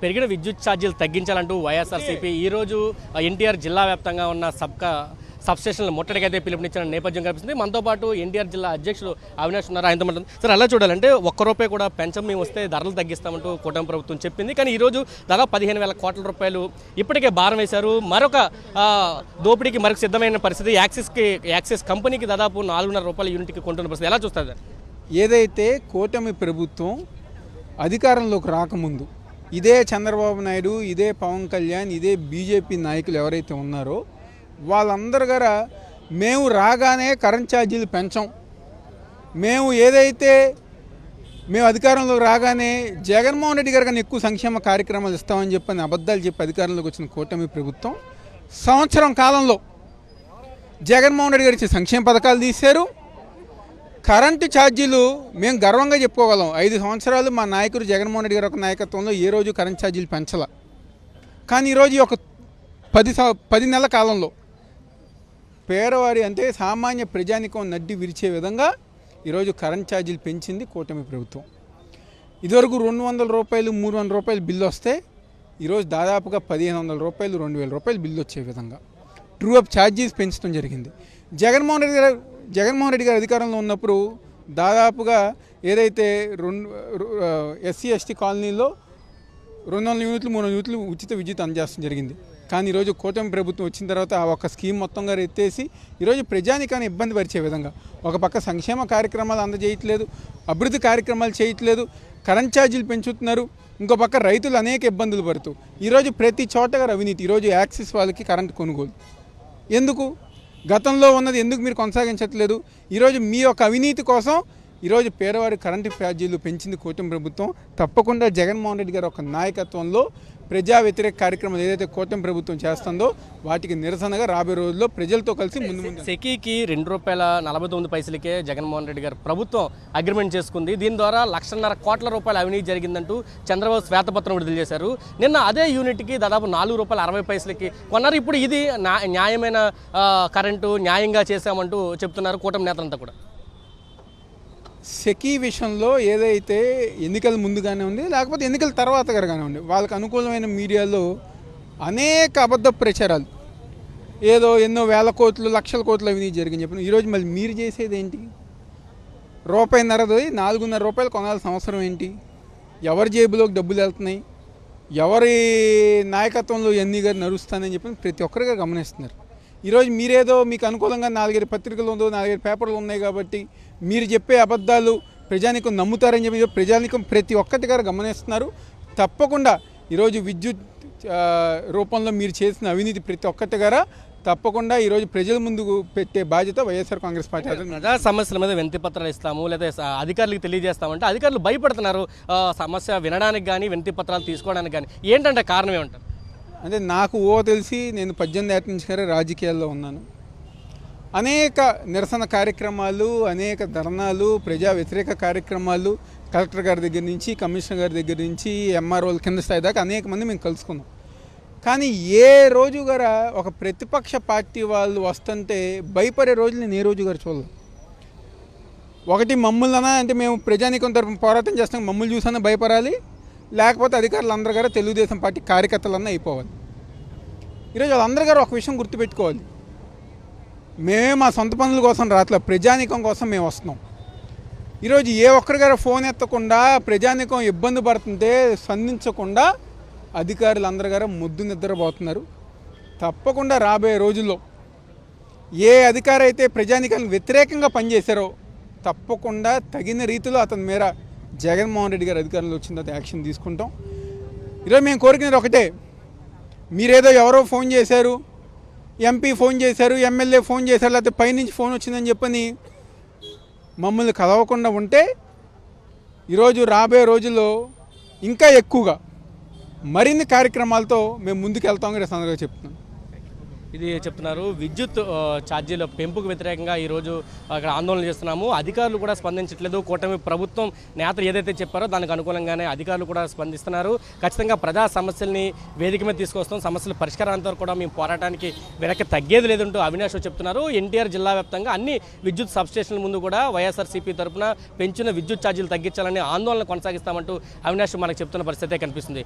పెరిగిన విద్యుత్ ఛార్జీలు తగ్గించాలంటూ వైఎస్ఆర్సీపీ ఈరోజు ఎన్టీఆర్ జిల్లా వ్యాప్తంగా ఉన్న సబ్స్టేషన్లు ముట్టడికైతే పిలుపునిచ్చిన నేపథ్యం కనిపిస్తుంది. మనతో పాటు ఎన్టీఆర్ జిల్లా అధ్యక్షులు అవినాష్ ఉన్నారు. ఆయనతో మాట్లాడు సార్. అలా చూడాలంటే ఒక్క రూపాయి కూడా పెంచం మేము వస్తే ధరలు తగ్గిస్తామంటూ కూటమి ప్రభుత్వం చెప్పింది. కానీ ఈరోజు దాదాపు 15,000 కోట్ల రూపాయలు ఇప్పటికే భారం వేశారు. మరొక దోపిడీకి మరొక సిద్ధమైన పరిస్థితి. యాక్సిస్ కంపెనీకి దాదాపు 4.5 రూపాయల యూనిట్కి కొంటున్న పరిస్థితి. ఎలా చూస్తారు? ఏదైతే కూటమి ప్రభుత్వం అధికారంలోకి రాకముందు ఇదే చంద్రబాబు నాయుడు, ఇదే పవన్ కళ్యాణ్, ఇదే బీజేపీ నాయకులు ఎవరైతే ఉన్నారో వాళ్ళందరి గార మేము రాగానే కరెంట్ ఛార్జీలు పెంచాం, మేము అధికారంలోకి రాగానే జగన్మోహన్ రెడ్డి గారు కన్నా ఎక్కువ సంక్షేమ కార్యక్రమాలు ఇస్తామని చెప్పని అబద్ధాలు చెప్పి అధికారంలోకి వచ్చిన కూటమి ప్రభుత్వం సంవత్సరం కాలంలో జగన్మోహన్ రెడ్డి గారు ఇచ్చే సంక్షేమ పథకాలు తీశారు. కరెంటు ఛార్జీలు మేము గర్వంగా చెప్పుకోగలం. 5 సంవత్సరాలు మా నాయకుడు జగన్మోహన్ రెడ్డి గారి ఒక నాయకత్వంలో ఏ రోజు కరెంట్ ఛార్జీలు పెంచాల. కానీ ఈరోజు ఒక 10 నెలల కాలంలో పేదవారి అంటే సామాన్య ప్రజానికం నడ్డి విరిచే విధంగా ఈరోజు కరెంట్ ఛార్జీలు పెంచింది కూటమి ప్రభుత్వం. ఇదివరకు 200 రూపాయలు 300 రూపాయలు బిల్లు వస్తే ఈరోజు దాదాపుగా 1,500 రూపాయలు 2,000 రూపాయలు బిల్లు వచ్చే విధంగా ట్రూ అప్ ఛార్జీస్ పెంచడం జరిగింది. జగన్మోహన్ రెడ్డి గారు అధికారంలో ఉన్నప్పుడు దాదాపుగా ఏదైతే ఎస్సీ ఎస్టీ కాలనీలో 200 యూనిట్లు 300 యూనిట్లు ఉచిత విద్యుత్ అందజేయడం జరిగింది. కానీ ఈరోజు కూటమి ప్రభుత్వం వచ్చిన తర్వాత ఆ ఒక్క స్కీమ్ మొత్తంగా ఎత్తేసి ఈరోజు ప్రజానికాన్ని ఇబ్బంది పరిచే విధంగా ఒక పక్క సంక్షేమ కార్యక్రమాలు అందజేయట్లేదు, అభివృద్ధి కార్యక్రమాలు చేయట్లేదు, కరెంట్ ఛార్జీలు పెంచుతున్నారు. ఇంకో పక్క రైతులు అనేక ఇబ్బందులు పడుతూ ఈరోజు ప్రతి చోటగా అవినీతి. ఈరోజు యాక్సిస్ వాళ్ళకి కరెంట్ కొనుగోలు ఎందుకు? గతంలో ఉన్నది ఎందుకు మీరు కొనసాగించట్లేదు? ఈరోజు మీ యొక్క అవినీతి కోసం ఈరోజు పేదవారి కరెంటు ఛార్జీలు పెంచింది కూటమి ప్రభుత్వం. తప్పకుండా జగన్మోహన్ రెడ్డి గారు ఒక నాయకత్వంలో ప్రజా వ్యతిరేక కార్యక్రమాలు ఏదైతే కూటమి ప్రభుత్వం చేస్తుందో వాటికి నిరసనగా రాబోయే రోజుల్లో ప్రజలతో కలిసి ముందు సెకీకి ₹2.49 జగన్మోహన్ రెడ్డి గారు ప్రభుత్వం అగ్రిమెంట్ చేసుకుంది. దీని ద్వారా 1,50,000 కోట్ల రూపాయల అవినీతి జరిగిందంటూ చంద్రబాబు శ్వేతపత్రం విడుదల చేశారు. నిన్న అదే యూనిట్కి దాదాపు ₹4.60 కొన్నారు. ఇప్పుడు ఇది న్యాయమైన కరెంటు న్యాయంగా చేశామంటూ చెప్తున్నారు కూటమి నేతలంతా కూడా. సెకీ విషయంలో ఏదైతే ఎన్నికల ముందుగానే ఉంది, లేకపోతే ఎన్నికల తర్వాత గానే ఉంది, వాళ్ళకి అనుకూలమైన మీడియాలో అనేక అబద్ధ ప్రచారాలు, ఏదో ఎన్నో వేల కోట్లు లక్షల కోట్లు అవినీతి జరిగింది చెప్పిన. ఈరోజు మళ్ళీ మీరు చేసేది ఏంటి? ₹1.50 4.5 కొనాల్సిన అవసరం ఏంటి? ఎవరి జేబులోకి డబ్బులు వెళ్తున్నాయి, ఎవరి నాయకత్వంలో ఎన్ని గారు నడుస్తానని చెప్పి ప్రతి ఒక్కరిగా గమనిస్తున్నారు. ఈరోజు మీరేదో మీకు అనుకూలంగా 4-5 పత్రికలు ఉందో 4-5 పేపర్లు ఉన్నాయి కాబట్టి మీరు చెప్పే అబద్ధాలు ప్రజానికం నమ్ముతారని చెప్పి ప్రజానికం ప్రతి ఒక్కటి గారు గమనిస్తున్నారు. తప్పకుండా ఈరోజు విద్యుత్ రూపంలో మీరు చేసిన అవినీతి ప్రతి ఒక్కటి గారా తప్పకుండా ఈరోజు ప్రజల ముందుకు పెట్టే బాధ్యత వైఎస్ఆర్ కాంగ్రెస్ పార్టీ. ప్రజా సమస్యల మీద వినతి పత్రాలు ఇస్తాము లేదా అధికారులకు తెలియజేస్తామంటే అధికారులు భయపడుతున్నారు సమస్య వినడానికి కానీ వినతి పత్రాలు తీసుకోవడానికి కానీ. ఏంటంటే కారణం ఏమంటారు? అంటే నాకు తెలిసి నేను 18 ఏళ్ల నుంచి రాజకీయాల్లో ఉన్నాను. అనేక నిరసన కార్యక్రమాలు, అనేక ధర్నాలు, ప్రజా వ్యతిరేక కార్యక్రమాలు కలెక్టర్ గారి దగ్గర నుంచి, కమిషనర్ గారి దగ్గర నుంచి, ఎంఆర్ఓల కింద స్థాయి దాకా అనేక మంది మేము కలుసుకున్నాం. కానీ ఏ రోజు గారా ఒక ప్రతిపక్ష పార్టీ వాళ్ళు వస్తుంటే భయపడే రోజులు నేను ఏ రోజు గారు చూడలేదు. ఒకటి మమ్మల్ని అంటే మేము ప్రజానీకం తరఫున పోరాటం చేస్తాం, మమ్మల్ని చూసన్నా భయపడాలి, లేకపోతే అధికారులు అందరి గారు తెలుగుదేశం పార్టీ కార్యకర్తలన్నా అయిపోవాలి. ఈరోజు వాళ్ళందరి గారు ఒక విషయం గుర్తుపెట్టుకోవాలి, మేమే మా సొంత పనుల కోసం రావట్లేదు, ప్రజానీకం కోసం మేము వస్తున్నాం. ఈరోజు ఏ ఒక్కరి గారు ఫోన్ ఎత్తకుండా ప్రజానీకం ఇబ్బంది పడుతుంటే స్పందించకుండా అధికారులు అందరి గారు ముద్దు నిద్రపోతున్నారు. తప్పకుండా రాబోయే రోజుల్లో ఏ అధికారి అయితే ప్రజానీకానికి వ్యతిరేకంగా పనిచేశారో తప్పకుండా తగిన రీతిలో అతని మేర జగన్మోహన్ రెడ్డి గారు అధికారంలో వచ్చిన తర్వాత యాక్షన్ తీసుకుంటాం. ఈరోజు మేము కోరుకునేది ఒకటే, మీరేదో ఎవరో ఫోన్ చేశారు, ఎంపీ ఫోన్ చేశారు, ఎమ్మెల్యే ఫోన్ చేశారు, లేకపోతే పైనుంచి ఫోన్ వచ్చిందని చెప్పని మమ్మల్ని కలవకుండా ఉంటే ఈరోజు రాబోయే రోజుల్లో ఇంకా ఎక్కువగా మరిన్ని కార్యక్రమాలతో మేము ముందుకు వెళ్తామని సందర్భంగా చెప్తున్నాం. ఇది చెప్తున్నారు. విద్యుత్ ఛార్జీల పెంపుకు వ్యతిరేకంగా ఈరోజు అక్కడ ఆందోళన చేస్తున్నాము. అధికారులు కూడా స్పందించట్లేదు. కూటమి ప్రభుత్వం నేతలు ఏదైతే చెప్పారో దానికి అనుకూలంగానే అధికారులు కూడా స్పందిస్తున్నారు. ఖచ్చితంగా ప్రజా సమస్యల్ని వేదిక మీద తీసుకొస్తాం, సమస్యల పరిష్కారాంతో కూడా మేము పోరాటానికి వెనక్కి తగ్గేది లేదంటూ అవినాష్ చెప్తున్నారు. ఎన్టీఆర్ జిల్లా వ్యాప్తంగా అన్ని విద్యుత్ సబ్స్టేషన్ల ముందు కూడా వైఎస్ఆర్సీపీ తరఫున పెంచిన విద్యుత్ ఛార్జీలు తగ్గించాలని ఆందోళన కొనసాగిస్తామంటూ అవినాష్ మనకు చెప్తున్న పరిస్థితే కనిపిస్తుంది.